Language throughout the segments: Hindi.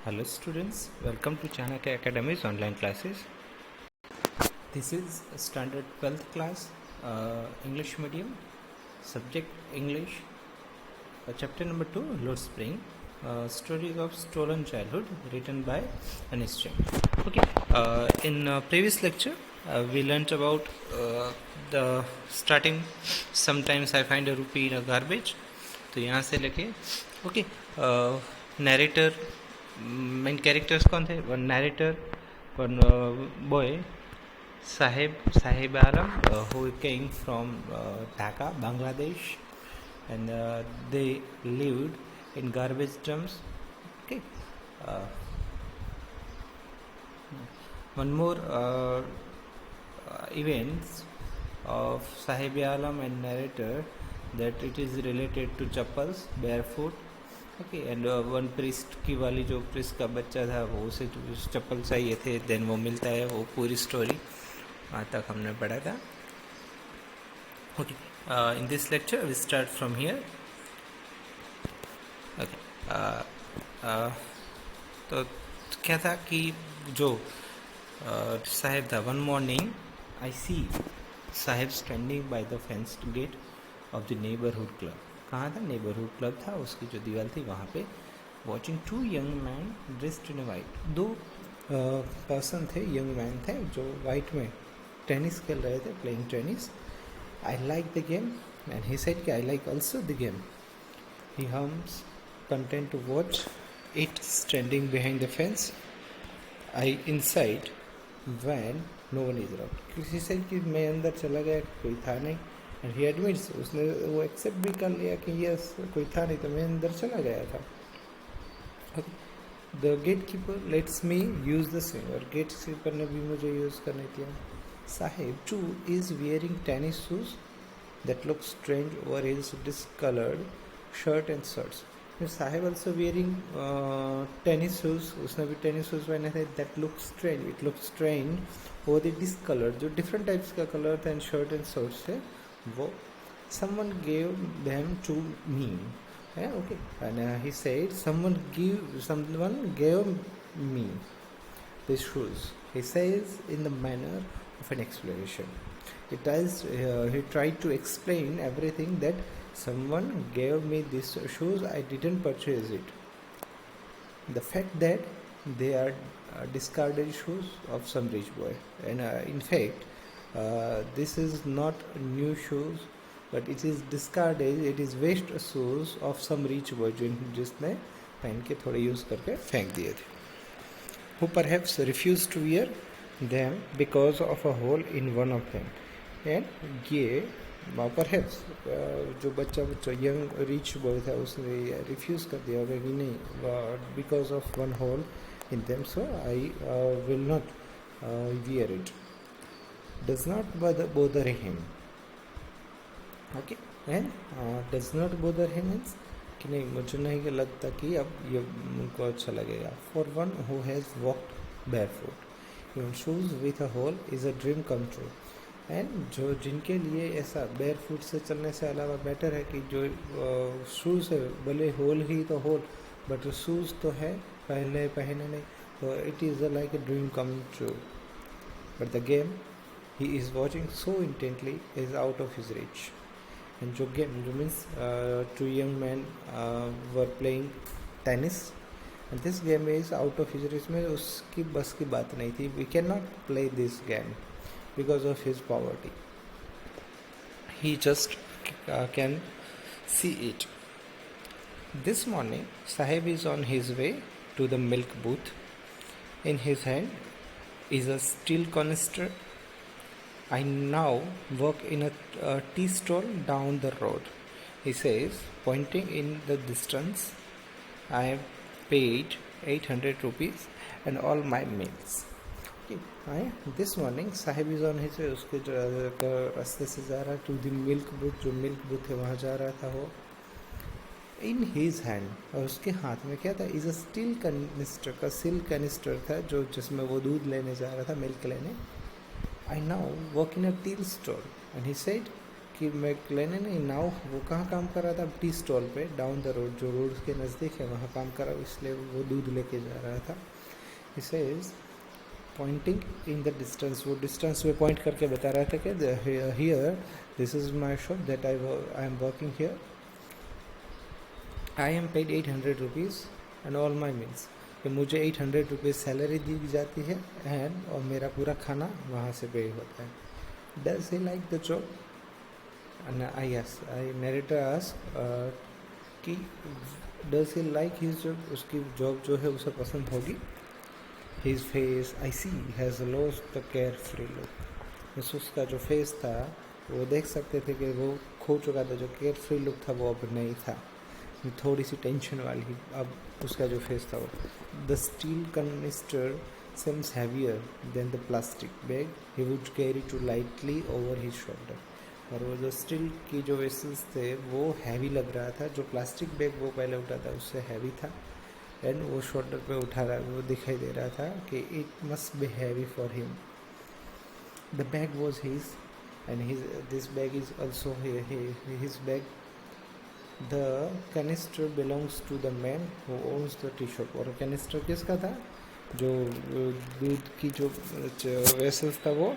Hello students, welcome to Chanakya Academy's online classes. This is standard 12th class English medium, subject English, chapter number 2, Lord Spring, stories of stolen childhood, written by Anish Chand. Okay, in previous lecture we learnt about the starting. Sometimes I find a rupee in a garbage. तो यहाँ से लेके ओके नरेटर मेन कैरेक्टर्स कौन थे one narrator one boy Sahib Alam who came from Dhaka, Bangladesh, and they lived in garbage dumps. Okay, uh, one more events of Sahib Alam and narrator that it is related to chappals, barefoot. Okay and one priest की वाली जो प्रिस्ट का बच्चा था वो उसे चप्पल चाहिए थे देन वो मिलता है वो पूरी स्टोरी वहाँ तक हमने पढ़ा था. Okay in this lecture we start from here. Okay तो क्या था कि जो साहिब था one morning I see Saheb standing by the fenced gate of the neighbourhood club. कहाँ था? नेबरहुड क्लब था, उसकी जो दीवार थी वहाँ पे. Watching two young man dressed in white. दो पर्सन थे, यंग मैन थे जो वाइट में टेनिस खेल रहे थे, playing tennis. I like the game and he said कि I like also the game. He hums content to watch it standing behind the fence. I inside van no one is around. किसी से कि मैं अंदर चला गया, कोई था नहीं. एंड ही एडमिट्स, उसने वो एक्सेप्ट भी कर लिया कि यस कोई था नहीं तो मैं अंदर चला गया था. The gatekeeper lets me use the same. और गेट कीपर ने भी मुझे यूज़ करने दिया. Saheb too is wearing tennis shoes that look strange over his discoloured shirt and shirts. Saheb also wearing tennis shoes. उसने भी टेनिस शूज पहने थे. That look strange, it look strange over the discoloured, जो डिफरेंट टाइप्स का कलर था एंड शर्ट एंड शर्ट्स थे वो. Someone gave them to me. Yeah, okay. And he said someone gave me these shoes. He says in the manner of an explanation. He tried to explain everything that someone gave me these shoes. I didn't purchase it. The fact that they are discarded shoes of some rich boy. And in fact, this is not new shoes, but it is discarded, it is waste shoes of some rich boy जिसने पहन के थोड़े यूज़ करके फेंक दिए थे. who perhaps refused to wear them because of a hole in one of them. and ये perhaps जो बच्चा यंग रिच बॉय था उसने रिफ्यूज़ कर दिया होगा कि नहीं because of one hole in them, so I will not wear it. Does not bother him. Okay and does not bother him means कि नहीं मुझे नहीं लगता कि अब ये उनको अच्छा लगेगा. For one who has walked barefoot even shoes with a hole is a dream come true. And जो जिनके लिए ऐसा बेयर फुट से चलने से अलावा बेटर है कि जो शूज़ है भले होल ही तो होल बट शूज़ तो है पहने नहीं, तो it is like a dream come true. But the game he is watching so intently is out of his reach. And जो game जो means two young men were playing tennis and this game is out of his reach. में उसकी बस की बात नहीं थी. We cannot play this game because of his poverty. He just can see it. This morning Sahib is on his way to the milk booth. In his hand is a steel canister. I now work in a tea stall down the road, he says, pointing in the distance. I have paid 800 rupees and all my meals. Okay. This morning Sahib is on his way. उसके रास्ते से जा रहा टू द मिल्क बूथ. जो मिल्क बूथ है वहाँ जा रहा था वो. इन हीज़ हैंड, और उसके हाथ में क्या था? Is a steel canister. का स्टील कैनिस्टर था जो जिसमें वो दूध लेने जा रहा था, मिल्क लेने. I now work in a tea store. And he said, कि मैं लेने नहीं नाउ, वो कहाँ काम कर रहा था, टी स्टॉल पे डाउन द रोड, जो रोड के नज़दीक है वहाँ काम कर रहा, इसलिए वो दूध लेके जा रहा था. इसे पॉइंटिंग इन द डिस्टेंस, वो डिस्टेंस में पॉइंट करके बता रहा था कि here this is my shop that I am working here, I am paid 800 rupees and all my meals, कि मुझे 800 रुपीज़ सैलरी दी जाती है एंड और मेरा पूरा खाना वहाँ से पे होता है. Does he like the job? I narrator ask कि does he like his job, उसकी जॉब जो है उसे पसंद होगी. His face I see has lost the carefree look, बस उसका जो फेस था वो देख सकते थे कि वो खो चुका था, जो केयर फ्री लुक था वो अब नहीं था, थोड़ी सी टेंशन वाली अब उसका जो फेस था वो. The steel canister seems heavier than the plastic bag he would carry too lightly over his shoulder. और वो जो स्टील की जो वेसल्स थे वो हैवी लग रहा था, जो प्लास्टिक बैग वो पहले उठा था उससे हैवी था, एंड वो शोल्डर पे उठा रहा, वो दिखाई दे रहा था कि it must be heavy for him. The bag was his and this bag is also his bag. The canister belongs to the man who owns the tea shop. और कैनिस्टर किसका था, जो दूध की जो वेसल्स था वो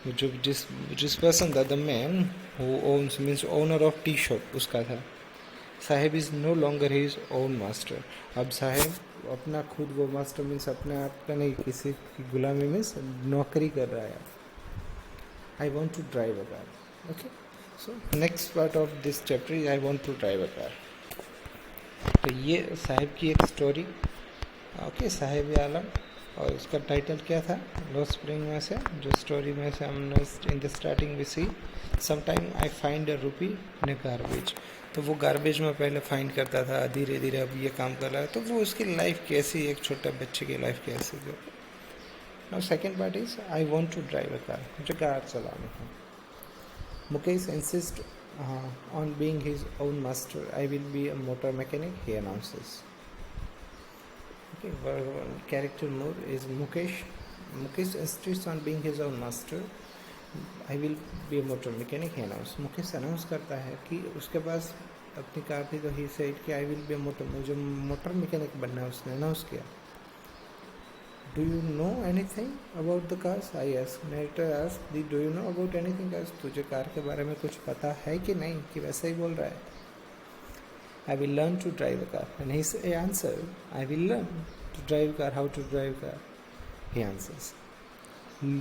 जो जिस पर्सन था, the man who owns means owner of tea shop, उसका था. Sahib is no longer his own master. अब साहेब अपना खुद वो मास्टर मीन्स अपने आप का नहीं, किसी की गुलामी मीन्स नौकरी कर रहा है. I want to drive a car. Okay, so next part of this chapter is I want to drive a car. तो ये साहेब की एक स्टोरी. ओके, साहेब आलम, और उसका टाइटल क्या था, लॉस्ट स्प्रिंग में से जो स्टोरी में से हमने in the starting we see sometime I find a rupee in a garbage. तो वो गार्बेज में पहले फाइंड करता था, धीरे धीरे अब ये काम कर रहा है. तो वो उसकी लाइफ कैसी, एक छोटे बच्चे की लाइफ कैसी. जो now second part is I want to drive a car, मुझे कार चलानी है. Mukesh insist on being his own master. I will be a motor mechanic, he announces. Okay, one character more is Mukesh. Mukesh insists on being his own master. I will be a motor mechanic, he announced. Mukesh announce करता है कि उसके पास अपनी कार थी, तो ही सेड कि आई विल बी मुझे मोटर मैकेनिक बनना है, उसने अनाउंस किया. Do you know anything about the cars, I ask. Narrator ask, do you know about anything cars, तुझे कार के बारे में कुछ पता है कि नहीं, कि वैसे ही बोल रहा है. I will learn to drive a car. And he answered, I will learn to drive a car. How to drive a car? He answers,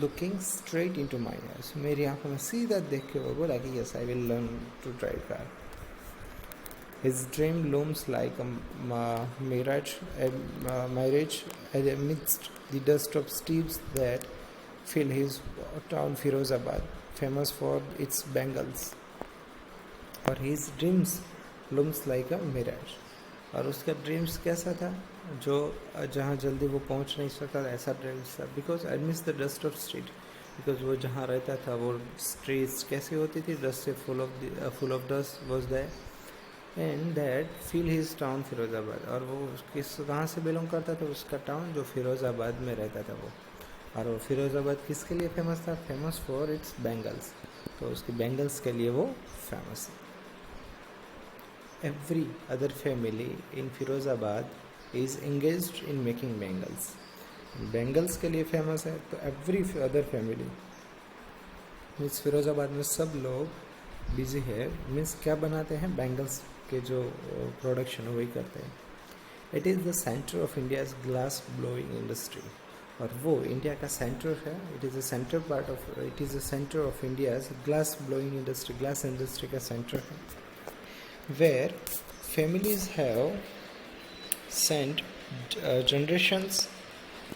looking straight into my eyes. मेरी आंखों में सीधा देख के वो बोला कि yes, I will learn to drive a car. His dream looms like a mirage amidst the dust of steeps that fill his town Firozabad, famous for its bangles. और his dreams looms like a mirage. और उसका ड्रीम्स कैसा था, जो जहाँ जल्दी वो पहुँच नहीं सकता था, ऐसा ड्रीम्स था. Because I miss the dust of street, because वो जहाँ रहता था वो स्ट्रीट्स कैसी होती थी, डस्ट से full of dust was there. And that feel his town Firozabad. और वो किस कहाँ से बिलोंग करता था, उसका टाउन जो फिरोज़ाबाद में रहता था वो. और वो फिरोज़ाबाद किसके लिए फेमस था, फेमस फॉर इट्स बैंगल्स. तो उसकी बैंगल्स के लिए वो फेमस है. Every other family in Firozabad is engaged in making bangles. Bangles के लिए फेमस है, तो every other family means Firozabad में सब लोग बिजी है. मीन्स क्या बनाते हैं, बैंगल्स के जो प्रोडक्शन वही करते हैं. It is the centre of India's glass blowing industry. और वो इंडिया का सेंटर है. It is a centre of India's glass blowing industry, glass industry का सेंटर है. Where families have sent generations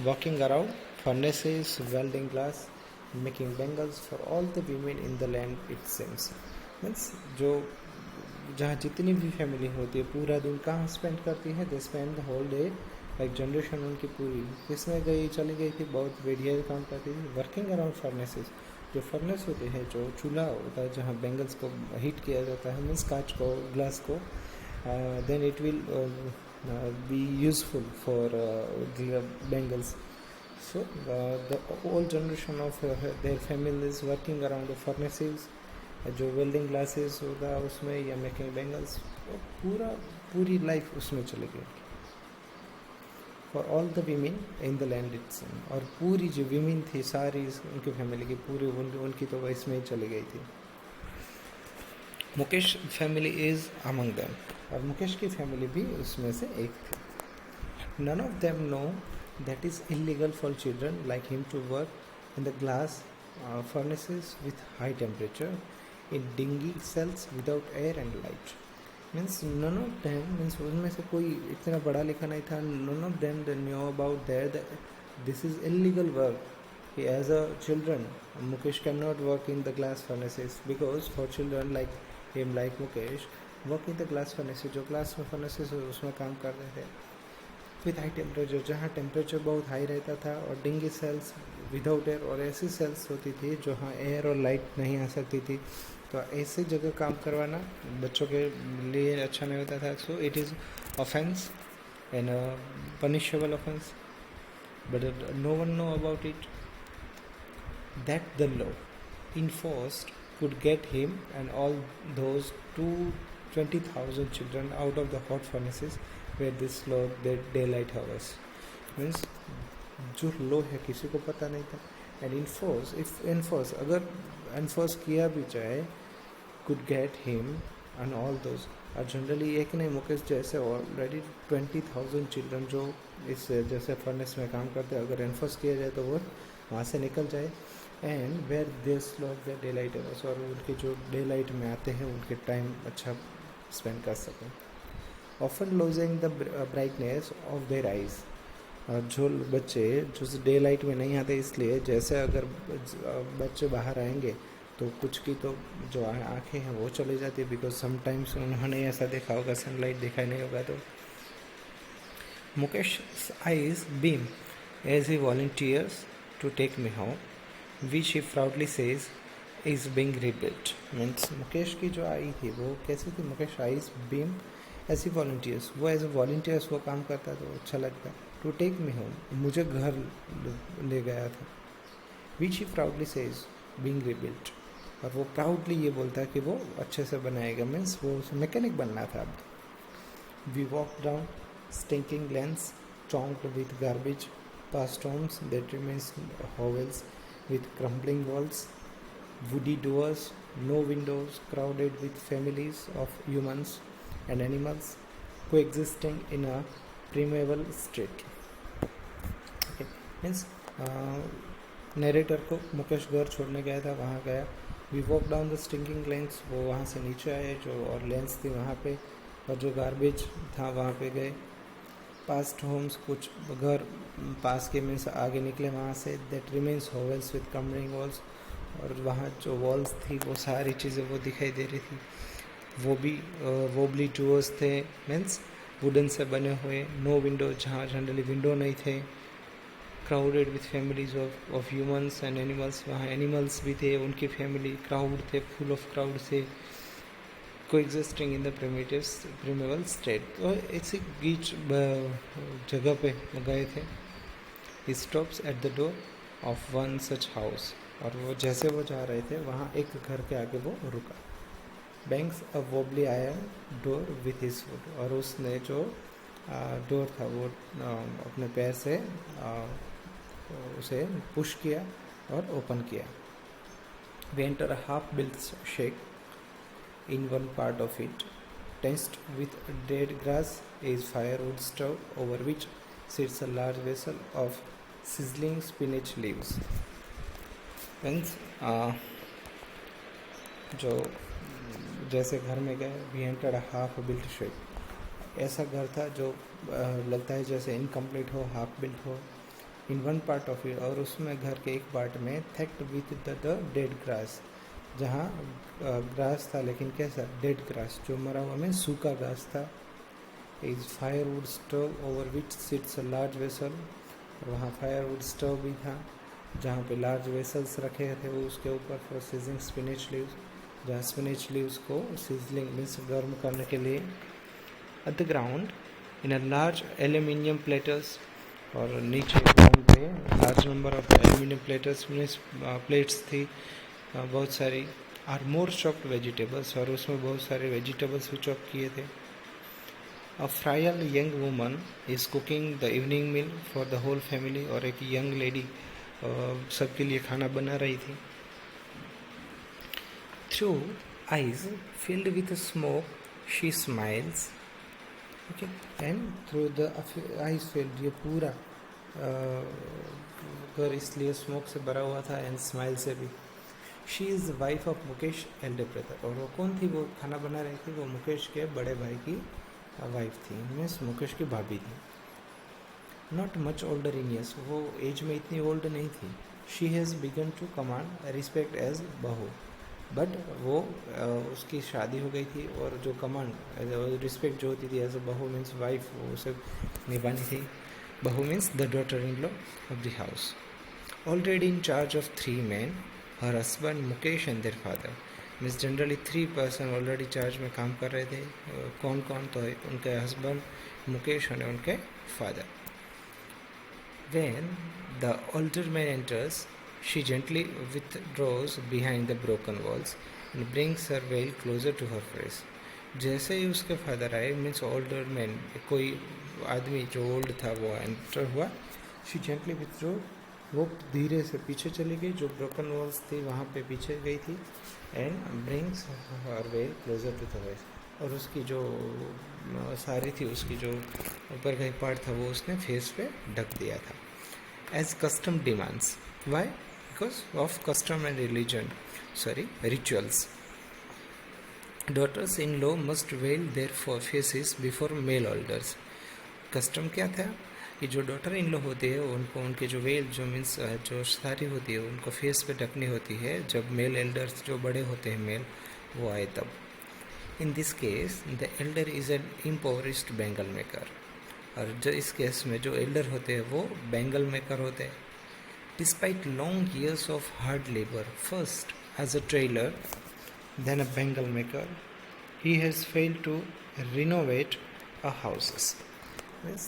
working around furnaces, welding glass, making bangles for all the women in the land, it seems. Means जो जहाँ जितनी भी फैमिली होती है पूरा दिन कहाँ स्पेंड करती है, they spend the whole day, like generation उनकी पूरी किसमें चली गई थी, बहुत बढ़िया काम करती थी, वर्किंग अराउंड फर्नेसेस. जो फर्नेस होते हैं, जो चूल्हा होता है जहाँ बैंगल्स को हीट किया जाता है, मीन्स कांच को, ग्लास को, then it will be useful for bangles. So the old generation of their families working around the furnaces जो वेल्डिंग ग्लासेस होगा उसमें, या मेकिंग बैंगल्स, पूरी लाइफ उसमें चली गई for all the women in the land it's. और पूरी जो वीमेन थी सारी उनकी फैमिली की पूरी उनकी तो इसमें ही चली गई थी। Mukesh family is among them, और मुकेश की फैमिली भी उसमें से एक थी। None of them know that is illegal for children like him to work in the glass furnaces with high temperature in dingy cells without air and light. Means none of them, means उनमें से कोई इतना पढ़ा लिखा नहीं था, none of them they knew about that this is illegal work. As a children, Mukesh cannot work in the glass furnaces because for children like him, like Mukesh, work in the glass furnaces, जो glass furnaces उसमें काम कर रहे थे विथ हाई टेम्परेचर, जहाँ टेम्परेचर बहुत हाई रहता था, और डिंगी सेल्स विदाउट एयर, और ऐसी सेल्स होती थी जहाँ एयर और लाइट नहीं आ सकती थी। तो ऐसी जगह काम करवाना बच्चों के लिए अच्छा नहीं होता था। So it is offence and punishable offence, but no one know about it that the law enforced could get him and all those 20,000 children out of the hot furnaces where this law the daylight hours। Means जो लॉ है किसी को पता नहीं था, एंड इन्फोर्स अगर इन्फोर्स किया भी जाए could get him and all those, और जनरली एक नहीं, मुकेश जैसे ऑलरेडी 20,000 चिल्ड्रन जो इस जैसे फर्नेस में काम करते हैं, अगर इन्फोर्स किया जाए तो वो वहाँ से निकल जाए। And where this law the daylight hours, और उनके जो डे लाइट में आते हैं उनके टाइम अच्छा स्पेंड कर सकें। Often losing the brightness of their eyes, जो बच्चे जो डे लाइट में नहीं आते, इसलिए जैसे अगर बच्चे बाहर आएंगे तो कुछ की तो जो आँखें हैं वो चली जाती है, बिकॉज समटाइम्स उन्होंने ऐसा देखा होगा सनलाइट दिखाई नहीं होगा। तो Mukesh eyes beam as he volunteers to take me home which he proudly says is being rebuilt। Means Mukesh की जो आई थी वो कैसी थी, मुकेश आइज बीम ऐसी वॉल्टियर्स, वो एज ए वॉल्टियर्स वो काम करता तो अच्छा लगता। टू टेक मी होम, मुझे घर ले गया था। which he proudly says being rebuilt, और वो प्राउडली ये बोलता है कि वो अच्छे से बनाएगा, मीन्स वो मैकेनिक बनना था। अब we walk down stinking lanes chonked with garbage past homes that remains hovels with crumbling walls, woody doors, no windows, crowded with families of humans and animals coexisting in a primeval street। Okay, means narrator को मुकेश घर छोड़ने गया था, वहाँ गया। We walk down the stinking lanes, वो वहाँ से नीचे आए जो और लेंस थी वहाँ पे, और जो गार्बेज था वहाँ पे गए। पास्ट होम्स, कुछ घर पास के मीन्स आगे निकले वहाँ से। दैट रिमेन्स होवेल्स विद कमरिंग वॉल्स, और वहाँ जो वॉल्स थी वो सारी चीज़ें वो दिखाई दे रही थी। वो भी वोबली डोर्स थे, मीन्स वुडन से बने हुए। नो विंडो, जहाँ जनरली विंडो नहीं थे। Crowded with families of humans and animals, वहाँ एनिमल्स भी थे, उनकी फैमिली क्राउड थे, फुल ऑफ क्राउड से। coexisting in the primeval state। तो ऐसी बीच जगह पे गए थे। He stops at the door of one such house, और वो जैसे वो जा रहे थे वहाँ एक घर के आगे वो रुका। Bangs a wobbly iron door with his foot, और उसने जो डोर था वो अपने पैर से उसे पुश किया और ओपन किया। We enter a half-built shack। In one part of it, fenced with dead grass, is firewood stove over which sits a large vessel of sizzling spinach leaves। Means जो जैसे घर में गए, we entered a half-built shack, ऐसा घर था जो लगता है जैसे इनकम्प्लीट हो, हाफ बिल्ट हो। In one part of it, और उसमें घर के एक पार्ट में थेक्ड विथ द डेड ग्रास, जहाँ ग्रास था लेकिन कैसा, डेड ग्रास, जो मरा हुआ में सूखा घास था। Is firewood stove over which sits a large vessel, और वहाँ फायरवुड स्टोव भी था जहाँ पे लार्ज वेसल्स रखे थे वो उसके ऊपर। फॉर सीजनिंग स्पिनिच लीव्स, जहाँ स्पिनिच लीव्स को सीजलिंग मीन्स गर्म करने के लिए। At the ground in a large aluminium platters, और नीचे ग्राउंड पे large number of aluminium platters means plates थी बहुत सारी। आर मोर चॉप्ड वेजिटेबल्स, और उसमें बहुत सारे वेजिटेबल्स भी चॉप किए थे. A frail young woman is cooking the evening meal for the whole family, और एक यंग लेडी सबके लिए खाना बना रही थी. Through eyes filled with smoke she smiles. Okay, and through the eyes filled, ये पूरा घर इसलिए स्मोक से भरा हुआ था एंड स्माइल से भी. She is wife of Mukesh Elder brother, और वो कौन थी, वो खाना बना रही थी, वो मुकेश के बड़े भाई की वाइफ थी, मीन्स मुकेश की भाभी थी. Not much older in years, वो एज में इतनी ओल्ड नहीं थी. She has begun to command respect as बहू, बट वो उसकी शादी हो गई थी, और जो कमांड रिस्पेक्ट जो होती थी एज अ बहू मीन्स वाइफ, वो उसे निभानी थी. बहू means the daughter in law of the house. Already in charge of 3 men, her husband Mukesh and their father, means generally 3 person already charge में काम कर रहे थे. कौन कौन, तो उनके हस्बैंड मुकेश और उनके father. When the older man enters, she gently withdraws behind the broken walls and brings her veil closer to her face. जैसे ही उसके फादर आए, मीन्स ओल्डर मैन, कोई आदमी जो ओल्ड था वो एंटर हुआ. शी जेंटली विथड्रॉ, वो धीरे से पीछे चली गई, जो ब्रोकन वॉल्स थी वहाँ पे पीछे गई थी. And brings her veil closer to the face, और उसकी जो साड़ी थी, उसकी जो ऊपर का पार्ट था, वो उसने फेस पे ढक दिया था. As custom demands, why, because of custom and rituals. Daughters in law must veil their faces before male elders. Custom क्या था कि जो डॉटर इन लॉ होती है उनको उनके जो वेल, जो मीन्स जो साड़ी होती है, उनको फेस पे ढकनी होती है जब मेल एल्डर्स जो बड़े होते हैं मेल वो आए तब. In this case the elder is an impoverished bangle maker, और जो इस केस में जो एल्डर होते हैं वो बैंगल मेकर होते हैं. Despite long years of hard labour, first as a tailor then a bengal maker, he has failed to renovate a houses. Means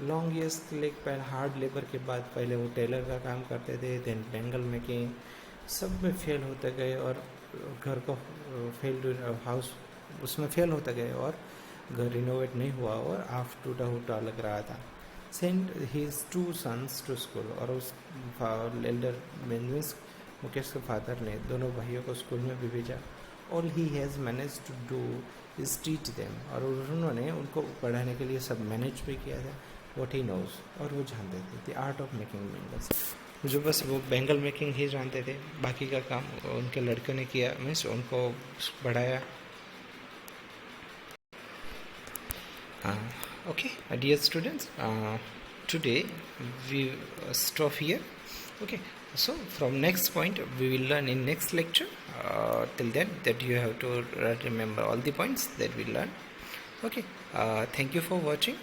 long years के हार्ड लेबर के बाद पहले वो टेलर का काम करते थे, देन बेंगल मेकिंग, सब में फेल होते गए, और घर को हाउस उसमें फेल होते गए, और घर रिनोवेट नहीं हुआ, और आफ टूटा हुटा लग रहा था. Send his 2 sons to school, और उस एल्डर मीन्स मुकेश के फादर ने दोनों भाइयों को स्कूल में भी भेजा. All he has manage to do is teach them, और उन्होंने उनको पढ़ाने के लिए सब मैनेज भी किया था. व्हाट ही नोज, और वो जानते थे the art of making bangles, जो बस वो बैंगल मेकिंग ही जानते थे, बाकी का काम उनके लड़के ने किया, मीन्स उनको पढ़ाया. Okay, dear students, today we stop here. Okay, so from next point we will learn in next lecture. Till then, that you have to remember all the points that we learn. Okay, thank you for watching.